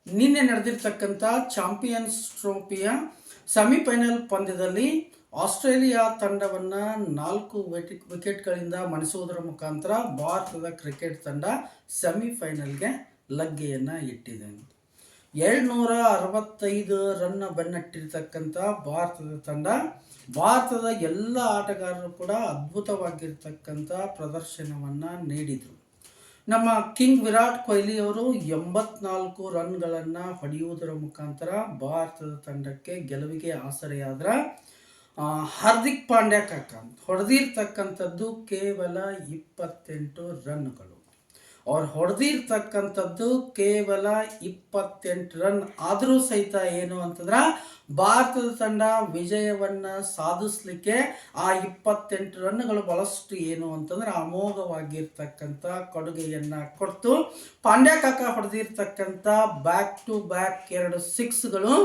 ನಿನ್ನೆ ನಡೆದಿರ್ತಕ್ಕಂಥ champions ಟ್ರೋಫಿಯ semifinal ಪಂದ್ಯದಲ್ಲಿ ಆಸ್ಟ್ರೇಲಿಯಾ ತಂಡವನ್ನು 4 ವಿಕೆಟ್ಗಳಿಂದ ಮಣಿಸುವುದರ ಮುಖಾಂತರ ಭಾರತದ ಕ್ರಿಕೆಟ್ ತಂಡ ಸೆಮಿಫೈನಲ್ಗೆ ಲಗ್ಗೆಯನ್ನು ಇಟ್ಟಿದೆ. 765 ರನ್ ಬೆನ್ನಟ್ಟಿರ್ತಕ್ಕಂಥ ಭಾರತದ ತಂಡ, ಭಾರತದ ಎಲ್ಲ ಆಟಗಾರರು ಕೂಡ ಅದ್ಭುತವಾಗಿರ್ತಕ್ಕಂಥ ಪ್ರದರ್ಶನವನ್ನು ನೀಡಿದರು. ನಮ್ಮ ಕಿಂಗ್ ವಿರಾಟ್ ಕೊಹ್ಲಿ ಅವರು 84 ರನ್ಗಳನ್ನು ಹೊಡೆಯುವುದರ ಮುಖಾಂತರ ಭಾರತದ ತಂಡಕ್ಕೆ ಗೆಲುವಿಗೆ ಆಸರೆಯಾದ್ರೆ, ಹಾರ್ದಿಕ್ ಪಾಂಡ್ಯ ಹೊಡೆದಿರ್ತಕ್ಕಂಥದ್ದು ಕೇವಲ 28 ರನ್ಗಳು. ಅವ್ರು ಹೊಡೆದಿರ್ತಕ್ಕಂಥದ್ದು ಕೇವಲ 28 ರನ್. ಆದರೂ ಸಹಿತ ಏನು ಅಂತಂದ್ರೆ ಭಾರತದ ತಂಡ ವಿಜಯವನ್ನು ಸಾಧಿಸಲಿಕ್ಕೆ ಆ 28 ರನ್ಗಳು ಬಹಳಷ್ಟು ಏನು ಅಂತಂದ್ರೆ ಅಮೋಘವಾಗಿರ್ತಕ್ಕಂಥ ಕೊಡುಗೆಯನ್ನು ಕೊಡ್ತು. ಪಾಂಡ್ಯ ಹೊಡೆದಿರ್ತಕ್ಕಂಥ ಬ್ಯಾಕ್ ಟು ಬ್ಯಾಕ್ 2 ಸಿಕ್ಸ್ಗಳು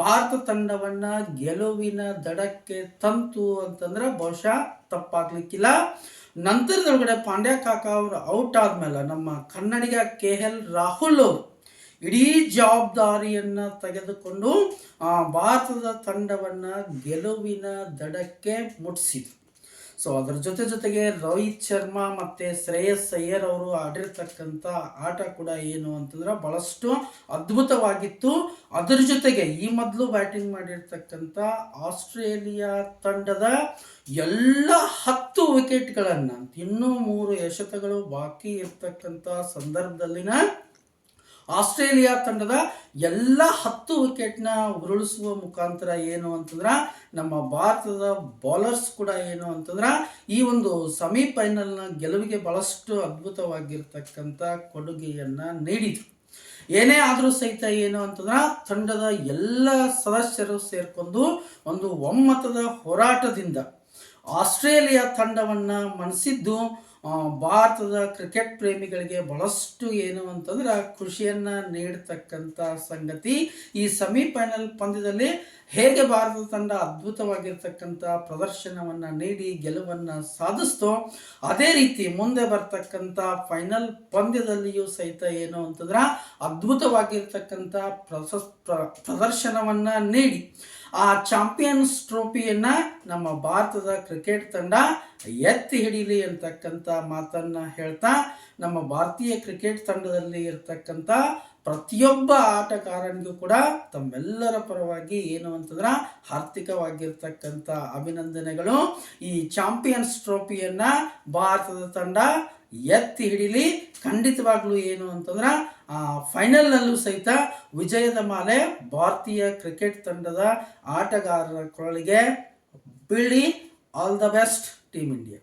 ಭಾರತ ತಂಡವನ್ನು ಗೆಲುವಿನ ದಡಕ್ಕೆ ತಂತು ಅಂತಂದ್ರೆ ಬಹುಶಃ ತಪ್ಪಾಗ್ಲಿಕ್ಕಿಲ್ಲ. ನಂತರದೊಳಗಡೆ ಪಾಂಡ್ಯ ಅವರು ಔಟ್ ಆದ್ಮೇಲೆ ನಮ್ಮ ಕನ್ನಡಿಗ KL ರಾಹುಲ್ ಅವರು ಇಡೀ ಜವಾಬ್ದಾರಿಯನ್ನು ತೆಗೆದುಕೊಂಡು ಭಾರತದ ತಂಡವನ್ನು ಗೆಲುವಿನ ದಡಕ್ಕೆ ಮುಟ್ಟಿಸಿದ್ರು. ಸೊ ಅದರ ಜೊತೆಗೆ ರೋಹಿತ್ ಶರ್ಮಾ ಮತ್ತು ಶ್ರೇಯಸ್ ಅಯ್ಯರ್ ಅವರು ಆಡಿರ್ತಕ್ಕಂಥ ಆಟ ಕೂಡ ಏನು ಅಂತಂದ್ರೆ ಬಹಳಷ್ಟು ಅದ್ಭುತವಾಗಿತ್ತು. ಅದರ ಜೊತೆಗೆ ಈ ಮೊದಲು ಬ್ಯಾಟಿಂಗ್ ಮಾಡಿರ್ತಕ್ಕಂಥ ಆಸ್ಟ್ರೇಲಿಯಾ ತಂಡದ ಎಲ್ಲ 10 ವಿಕೆಟ್ಗಳನ್ನು, ಇನ್ನೂ 3 ಎಸೆತಗಳು ಬಾಕಿ ಇರ್ತಕ್ಕಂಥ ಸಂದರ್ಭದಲ್ಲಿನ ಆಸ್ಟ್ರೇಲಿಯಾ ತಂಡದ ಎಲ್ಲ 10 ವಿಕೆಟ್ನ ಉರುಳಿಸುವ ಮುಖಾಂತರ ಏನು ಅಂತಂದ್ರೆ ನಮ್ಮ ಭಾರತದ ಬೌಲರ್ಸ್ ಕೂಡ ಏನು ಅಂತಂದ್ರೆ ಈ ಒಂದು ಸೆಮಿಫೈನಲ್ನ ಗೆಲುವಿಗೆ ಬಹಳಷ್ಟು ಅದ್ಭುತವಾಗಿರ್ತಕ್ಕಂಥ ಕೊಡುಗೆಯನ್ನು ನೀಡಿದರು. ಏನೇ ಆದರೂ ಸಹಿತ ಏನು ಅಂತಂದ್ರೆ ತಂಡದ ಎಲ್ಲ ಸದಸ್ಯರು ಸೇರ್ಕೊಂಡು ಒಂದು ಒಮ್ಮತದ ಹೋರಾಟದಿಂದ ಆಸ್ಟ್ರೇಲಿಯಾ ತಂಡವನ್ನು ಮಣಿಸಿದ್ದು ಭಾರತದ ಕ್ರಿಕೆಟ್ ಪ್ರೇಮಿಗಳಿಗೆ ಬಹಳಷ್ಟು ಏನು ಅಂತಂದ್ರೆ ಖುಷಿಯನ್ನು ನೀಡತಕ್ಕಂಥ ಸಂಗತಿ. ಈ ಸೆಮಿಫೈನಲ್ ಪಂದ್ಯದಲ್ಲಿ ಹೇಗೆ ಭಾರತದ ತಂಡ ಅದ್ಭುತವಾಗಿರ್ತಕ್ಕಂಥ ಪ್ರದರ್ಶನವನ್ನು ನೀಡಿ ಗೆಲುವನ್ನು ಸಾಧಿಸ್ತೋ, ಅದೇ ರೀತಿ ಮುಂದೆ ಬರ್ತಕ್ಕಂಥ ಫೈನಲ್ ಪಂದ್ಯದಲ್ಲಿಯೂ ಸಹಿತ ಏನು ಅಂತಂದ್ರೆ ಅದ್ಭುತವಾಗಿರ್ತಕ್ಕಂಥ ಪ್ರದರ್ಶನವನ್ನು ನೀಡಿ ಆ ಚಾಂಪಿಯನ್ಸ್ ಟ್ರೋಫಿಯನ್ನು ನಮ್ಮ ಭಾರತದ ಕ್ರಿಕೆಟ್ ತಂಡ ಎತ್ತಿ ಹಿಡೀಲಿ ಅಂತಕ್ಕಂಥ ಮಾತನ್ನು ಹೇಳ್ತಾ, ನಮ್ಮ ಭಾರತೀಯ ಕ್ರಿಕೆಟ್ ತಂಡದಲ್ಲಿ ಇರ್ತಕ್ಕಂಥ ಪ್ರತಿಯೊಬ್ಬ ಆಟಗಾರನಿಗೂ ಕೂಡ ತಮ್ಮೆಲ್ಲರ ಪರವಾಗಿ ಏನು ಅಂತಂದ್ರೆ ಆರ್ಥಿಕವಾಗಿರ್ತಕ್ಕಂಥ ಅಭಿನಂದನೆಗಳು. ಈ ಚಾಂಪಿಯನ್ಸ್ ಟ್ರೋಫಿಯನ್ನು ಭಾರತದ ತಂಡ ಎತ್ತಿ ಹಿಡೀಲಿ. ಖಂಡಿತವಾಗ್ಲೂ ಏನು ಅಂತಂದ್ರೆ ಫೈನಲ್ನಲ್ಲೂ ಸಹಿತ ವಿಜಯದ ಮಾಲೆ ಭಾರತೀಯ ಕ್ರಿಕೆಟ್ ತಂಡದ ಆಟಗಾರರ ಕೊರಳಿಗೆ ಬೀಳಿ. All the best Team India.